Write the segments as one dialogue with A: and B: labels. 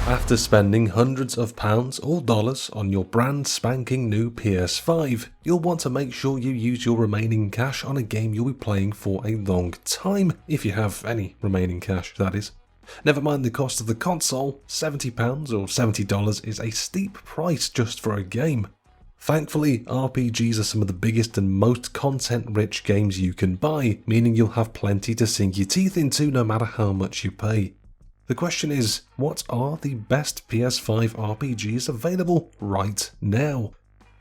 A: After spending hundreds of pounds or dollars on your brand spanking new PS5, you'll want to make sure you use your remaining cash on a game you'll be playing for a long time, if you have any remaining cash, that is. Never mind the cost of the console, £70 or $70 is a steep price just for a game. Thankfully, RPGs are some of the biggest and most content-rich games you can buy, meaning you'll have plenty to sink your teeth into no matter how much you pay. The question is, what are the best PS5 RPGs available right now?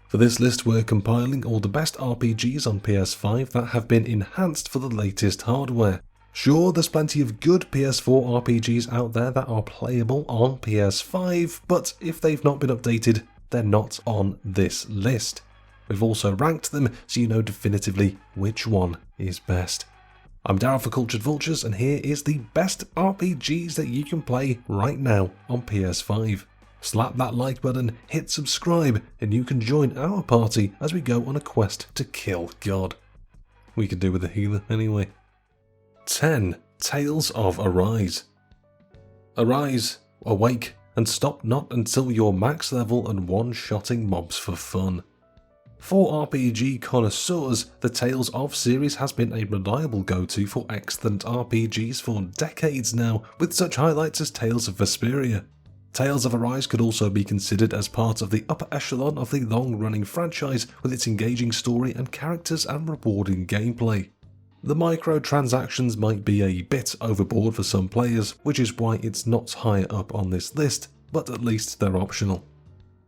A: For this list, we're compiling all the best RPGs on PS5 that have been enhanced for the latest hardware. Sure, there's plenty of good PS4 RPGs out there that are playable on PS5, but if they've not been updated, they're not on this list. We've also ranked them so you know definitively which one is best. I'm Darryl for Cultured Vultures, and here is the best RPGs that you can play right now on PS5. Slap that like button, hit subscribe, and you can join our party as we go on a quest to kill God. We could do with a healer anyway. 10. Tales of Arise. Arise, awake, and stop not until you're max level and one-shotting mobs for fun. For RPG connoisseurs, the Tales of series has been a reliable go-to for excellent RPGs for decades now, with such highlights as Tales of Vesperia. Tales of Arise could also be considered as part of the upper echelon of the long-running franchise, with its engaging story and characters and rewarding gameplay. The microtransactions might be a bit overboard for some players, which is why it's not higher up on this list, but at least they're optional.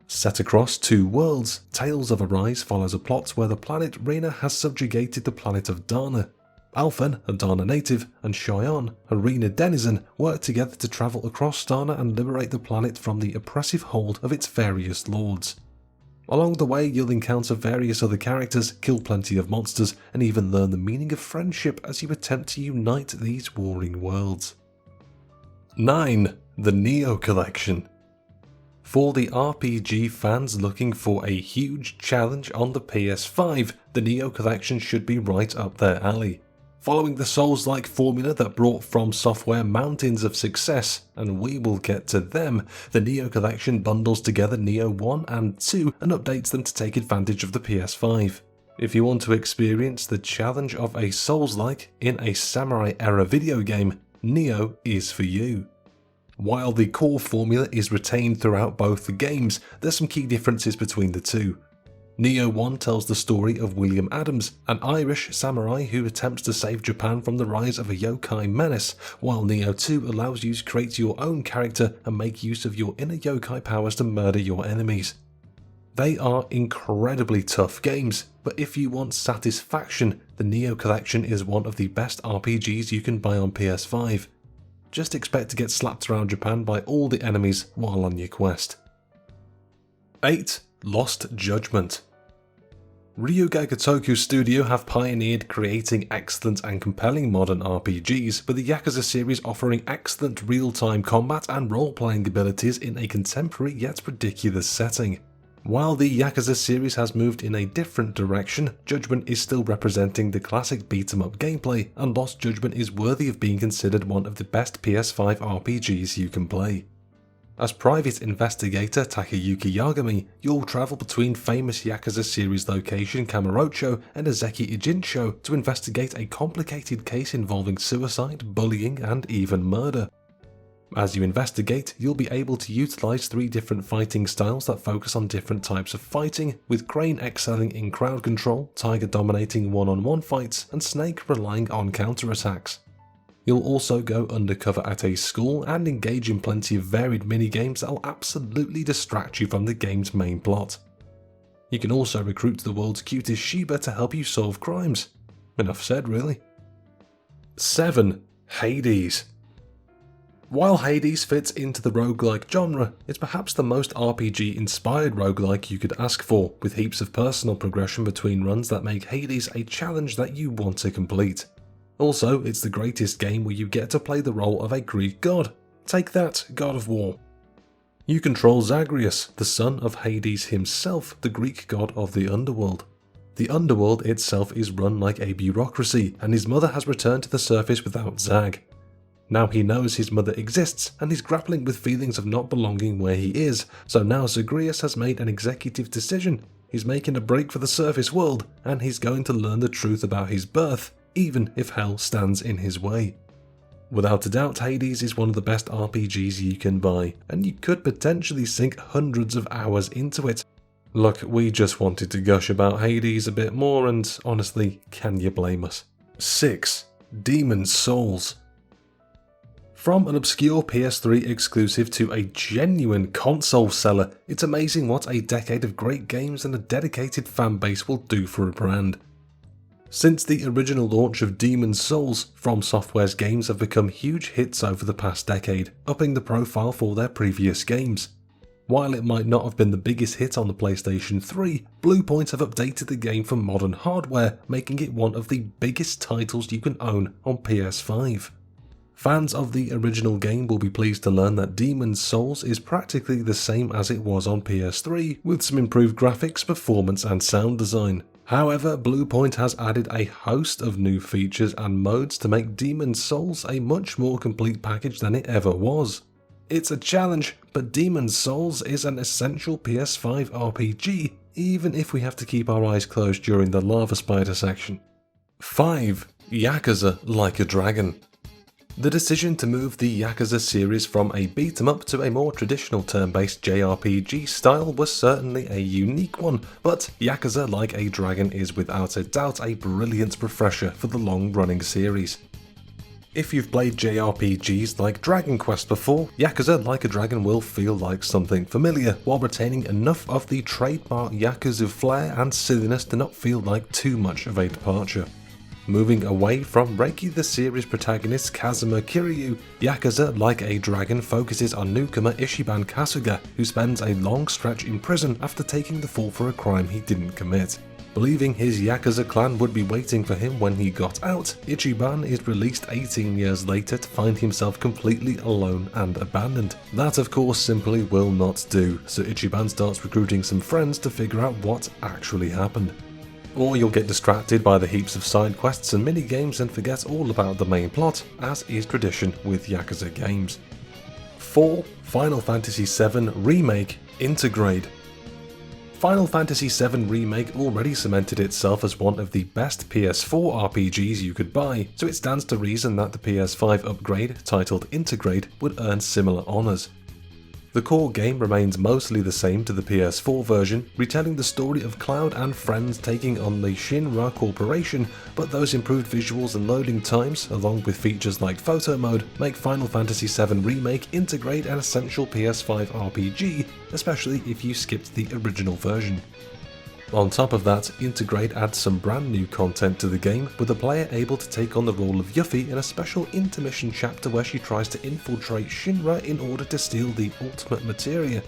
A: Set across two worlds, Tales of Arise follows a plot where the planet Rena has subjugated the planet of Dana. Alphen, a Dana native, and Cheyenne, a Rena denizen, work together to travel across Dana and liberate the planet from the oppressive hold of its various lords. Along the way, you'll encounter various other characters, kill plenty of monsters, and even learn the meaning of friendship as you attempt to unite these warring worlds. 9. The Nioh Collection. For the RPG fans looking for a huge challenge on the PS5, the Nioh Collection should be right up their alley. Following the Souls-like formula that brought From Software mountains of success, and we will get to them, the Nioh Collection bundles together Nioh 1 and 2 and updates them to take advantage of the PS5. If you want to experience the challenge of a Souls-like in a samurai-era video game, Nioh is for you. While the core formula is retained throughout both the games, there's some key differences between the two. Nioh 1 tells the story of William Adams, an Irish samurai who attempts to save Japan from the rise of a yokai menace, while Nioh 2 allows you to create your own character and make use of your inner yokai powers to murder your enemies. They are incredibly tough games, but if you want satisfaction, the Nioh Collection is one of the best RPGs you can buy on PS5. Just expect to get slapped around Japan by all the enemies while on your quest. 8. Lost Judgment. Ryuga Gotoku Studio have pioneered creating excellent and compelling modern RPGs, with the Yakuza series offering excellent real-time combat and role-playing abilities in a contemporary yet ridiculous setting. While the Yakuza series has moved in a different direction, Judgment is still representing the classic beat-em-up gameplay, and Lost Judgment is worthy of being considered one of the best PS5 RPGs you can play. As private investigator Takayuki Yagami, you'll travel between famous Yakuza series location Kamurocho and Ezeki Ijincho to investigate a complicated case involving suicide, bullying, and even murder. As you investigate, you'll be able to utilize 3 different fighting styles that focus on different types of fighting, with Crane excelling in crowd control, Tiger dominating one-on-one fights, and Snake relying on counterattacks. You'll also go undercover at a school and engage in plenty of varied minigames that'll absolutely distract you from the game's main plot. You can also recruit the world's cutest Shiba to help you solve crimes. Enough said, really. 7. Hades. While Hades fits into the roguelike genre, it's perhaps the most RPG-inspired roguelike you could ask for, with heaps of personal progression between runs that make Hades a challenge that you want to complete. Also, it's the greatest game where you get to play the role of a Greek god. Take that, God of War. You control Zagreus, the son of Hades himself, the Greek god of the underworld. The underworld itself is run like a bureaucracy, and his mother has returned to the surface without Zag. Now he knows his mother exists, and he's grappling with feelings of not belonging where he is, so now Zagreus has made an executive decision. He's making a break for the surface world, and he's going to learn the truth about his birth, even if hell stands in his way. Without a doubt, Hades is one of the best RPGs you can buy, and you could potentially sink hundreds of hours into it. Look, we just wanted to gush about Hades a bit more, and honestly, can you blame us? 6. Demon's Souls. From an obscure PS3 exclusive to a genuine console seller, it's amazing what a decade of great games and a dedicated fanbase will do for a brand. Since the original launch of Demon's Souls, From Software's games have become huge hits over the past decade, upping the profile for their previous games. While it might not have been the biggest hit on the PlayStation 3, Bluepoint have updated the game for modern hardware, making it one of the biggest titles you can own on PS5. Fans of the original game will be pleased to learn that Demon's Souls is practically the same as it was on PS3, with some improved graphics, performance and sound design. However, Bluepoint has added a host of new features and modes to make Demon's Souls a much more complete package than it ever was. It's a challenge, but Demon's Souls is an essential PS5 RPG, even if we have to keep our eyes closed during the lava spider section. 5. YAKUZA Like a Dragon. The decision to move the YAKUZA series from a beat-em-up to a more traditional turn-based JRPG style was certainly a unique one, but YAKUZA Like a Dragon is without a doubt a brilliant refresher for the long-running series. If you've played JRPGs like Dragon Quest before, YAKUZA Like a Dragon will feel like something familiar, while retaining enough of the trademark Yakuza flair and silliness to not feel like too much of a departure. Moving away from Reiki the series protagonist Kazuma Kiryu, YAKUZA Like a Dragon focuses on newcomer Ichiban Kasuga, who spends a long stretch in prison after taking the fall for a crime he didn't commit. Believing his Yakuza clan would be waiting for him when he got out, Ichiban is released 18 years later to find himself completely alone and abandoned. That of course simply will not do, so Ichiban starts recruiting some friends to figure out what actually happened. Or you'll get distracted by the heaps of side quests and mini-games and forget all about the main plot, as is tradition with Yakuza games. 4. Final Fantasy VII Remake INTERGRADE. Final Fantasy VII Remake already cemented itself as one of the best PS4 RPGs you could buy, so it stands to reason that the PS5 upgrade, titled INTERGRADE, would earn similar honours. The core game remains mostly the same to the PS4 version, retelling the story of Cloud and friends taking on the Shinra Corporation, but those improved visuals and loading times, along with features like photo mode, make Final Fantasy VII Remake INTERGRADE an essential PS5 RPG, especially if you skipped the original version. On top of that, INTERGRADE adds some brand new content to the game, with the player able to take on the role of Yuffie in a special intermission chapter where she tries to infiltrate Shinra in order to steal the ultimate materia.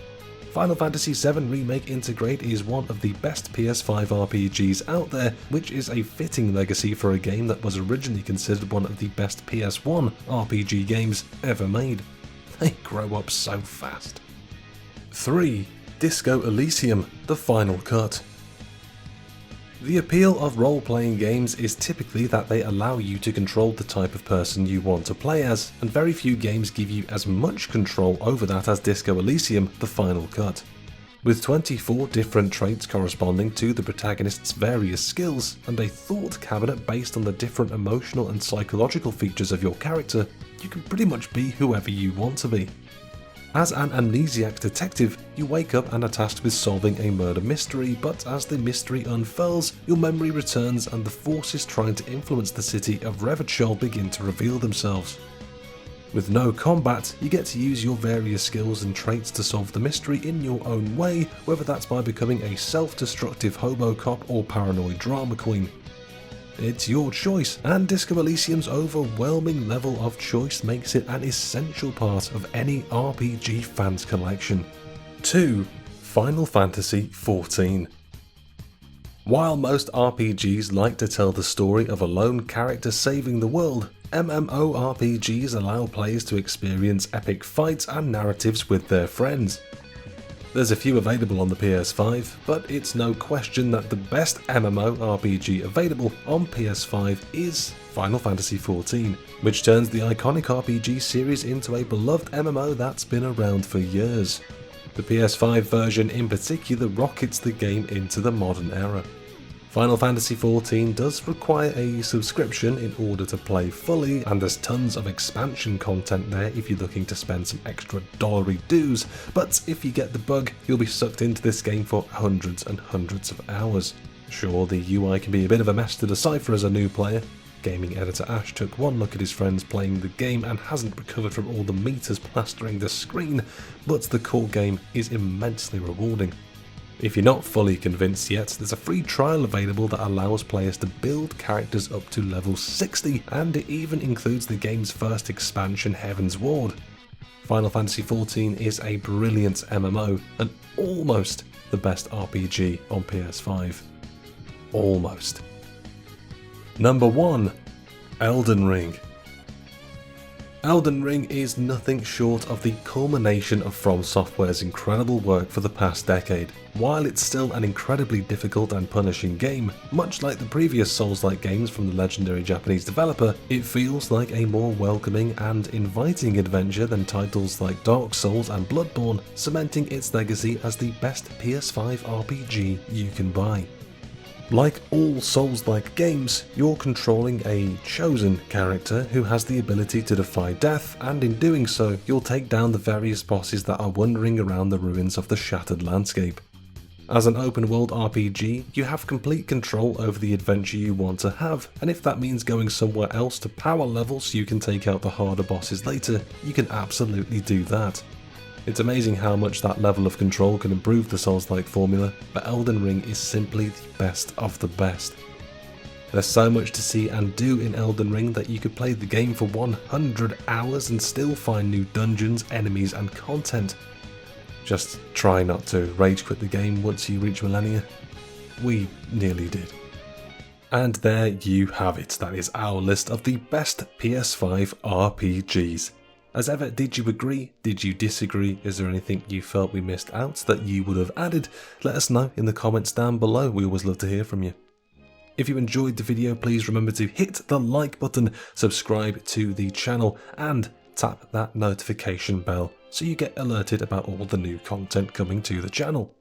A: Final Fantasy VII Remake INTERGRADE is one of the best PS5 RPGs out there, which is a fitting legacy for a game that was originally considered one of the best PS1 RPG games ever made. They grow up so fast. 3. Disco Elysium The Final Cut. The appeal of role-playing games is typically that they allow you to control the type of person you want to play as, and very few games give you as much control over that as Disco Elysium The Final Cut. With 24 different traits corresponding to the protagonist's various skills, and a thought cabinet based on the different emotional and psychological features of your character, you can pretty much be whoever you want to be. As an amnesiac detective, you wake up and are tasked with solving a murder mystery, but as the mystery unfurls, your memory returns and the forces trying to influence the city of Revachol begin to reveal themselves. With no combat, you get to use your various skills and traits to solve the mystery in your own way, whether that's by becoming a self-destructive hobo cop or paranoid drama queen. It's your choice, and Disco Elysium's overwhelming level of choice makes it an essential part of any RPG fan's collection. 2. Final Fantasy XIV. While most RPGs like to tell the story of a lone character saving the world, MMORPGs allow players to experience epic fights and narratives with their friends. There's a few available on the PS5, but it's no question that the best MMORPG available on PS5 is Final Fantasy XIV, which turns the iconic RPG series into a beloved MMO that's been around for years. The PS5 version in particular rockets the game into the modern era. Final Fantasy XIV does require a subscription in order to play fully, and there's tons of expansion content there if you're looking to spend some extra dollary dues, but if you get the bug, you'll be sucked into this game for hundreds and hundreds of hours. Sure, the UI can be a bit of a mess to decipher as a new player. Gaming editor Ash took one look at his friends playing the game and hasn't recovered from all the meters plastering the screen, but the core game is immensely rewarding. If you're not fully convinced yet, there's a free trial available that allows players to build characters up to level 60, and it even includes the game's first expansion, Heaven's Ward. Final Fantasy XIV is a brilliant MMO, and almost the best RPG on PS5. Almost. Number 1. Elden Ring. Elden Ring is nothing short of the culmination of From Software's incredible work for the past decade. While it's still an incredibly difficult and punishing game, much like the previous Souls-like games from the legendary Japanese developer, it feels like a more welcoming and inviting adventure than titles like Dark Souls and Bloodborne, cementing its legacy as the best PS5 RPG you can buy. Like all Souls-like games, you're controlling a chosen character who has the ability to defy death, and in doing so, you'll take down the various bosses that are wandering around the ruins of the shattered landscape. As an open-world RPG, you have complete control over the adventure you want to have, and if that means going somewhere else to power level so you can take out the harder bosses later, you can absolutely do that. It's amazing how much that level of control can improve the Souls-like formula, but Elden Ring is simply the best of the best. There's so much to see and do in Elden Ring that you could play the game for 100 hours and still find new dungeons, enemies and content. Just try not to rage quit the game once you reach Millennia. We nearly did. And there you have it, that is our list of the best PS5 RPGs. As ever, did you agree? Did you disagree? Is there anything you felt we missed out that you would have added? Let us know in the comments down below, we always love to hear from you. If you enjoyed the video, please remember to hit the like button, subscribe to the channel and tap that notification bell so you get alerted about all the new content coming to the channel.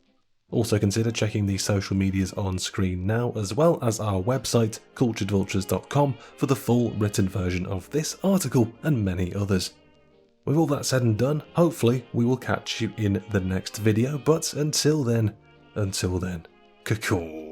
A: Also consider checking the social medias on screen now, as well as our website culturedvultures.com for the full written version of this article and many others. With all that said and done, hopefully we will catch you in the next video, but until then, caw.